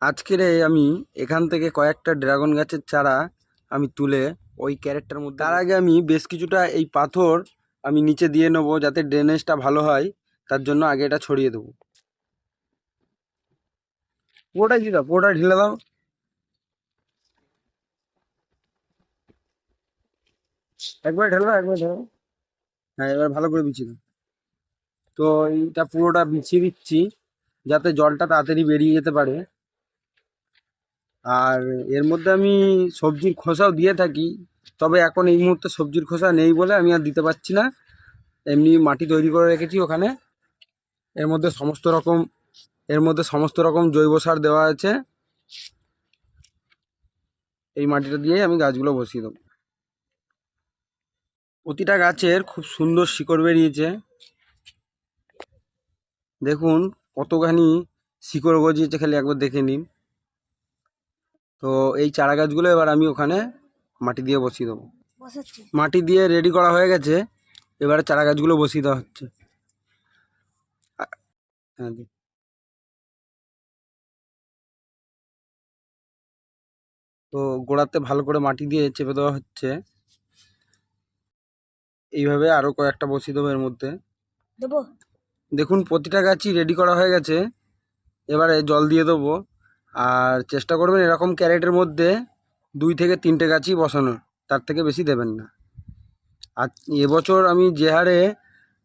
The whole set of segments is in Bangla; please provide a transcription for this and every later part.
আজকের আমি এখান থেকে কয়েকটা ড্রাগন গাছের চারা আমি তুলে ওই ক্যারেটটার মধ্যে, তার আগে আমি বেশ কিছুটা এই পাথর আমি নিচে দিয়ে নেবো যাতে ড্রেনেজটা ভালো হয়। তার জন্য আগে এটা ছড়িয়ে দেবো। পুরোটাই দিয়ে দাও, পুরোটা ঢেলে দাও। একবার ঢেলে দাও, একবার ঢেলে দাও। হ্যাঁ, এবার ভালো করে বিছিয়ে দাও। তো এইটা পুরোটা বিছিয়ে দিচ্ছি যাতে জলটা তাড়াতাড়ি বেরিয়ে যেতে পারে। আর এর মধ্যে আমি সবজির খোসাও দিয়ে থাকি, তবে এখন এই মুহূর্তে সবজির খোসা নেই বলে আমি আর দিতে পারছি না। এমনি মাটি তৈরি করে রেখেছি ওখানে। এর মধ্যে সমস্ত রকম জৈব সার দেওয়া আছে। এই মাটিটা দিয়েই আমি গাছগুলো বসিয়ে দেবো। প্রতিটা গাছের খুব সুন্দর শিকড় বেরিয়েছে, দেখুন কতখানি শিকড় গজিয়েছে, খালি একবার দেখে নিন। তো এই চারা গাছগুলো এবার আমি ওখানে মাটি দিয়ে বসিয়ে দেবো। মাটি দিয়ে রেডি করা হয়ে গেছে, এবারে চারা গাছগুলো বসিয়ে দেওয়া হচ্ছে। হ্যাঁ, তো গোড়াতে ভালো করে মাটি দিয়ে চেপে দেওয়া হচ্ছে। এইভাবে আরো কয়েকটা বসিয়ে দেবো এর মধ্যে। দেখুন প্রতিটা গাছই রেডি করা হয়ে গেছে, এবারে জল দিয়ে দেবো। আর চেষ্টা করবেন এরকম ক্যারেটের মধ্যে 2 থেকে 3টে গাছই বসানোর, তার থেকে বেশি দেবেন না। আর এবছর আমি যে হারে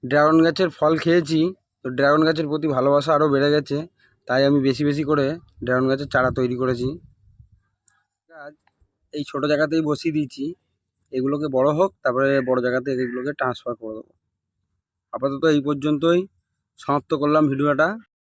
ড্রাগন গাছের ফল খেয়েছি, তো ড্রাগন গাছের প্রতি ভালোবাসা আরও বেড়ে গেছে। তাই আমি বেশি বেশি করে ড্রাগন গাছের চারা তৈরি করেছি। গাছ এই ছোটো জায়গাতেই বসিয়ে দিয়েছি, এগুলোকে বড় হোক, তারপরে বড় জায়গাতে এগুলোকে ট্রান্সফার করে দেবো। আপাতত এই পর্যন্তই সমাপ্ত করলাম ভিডিওটা।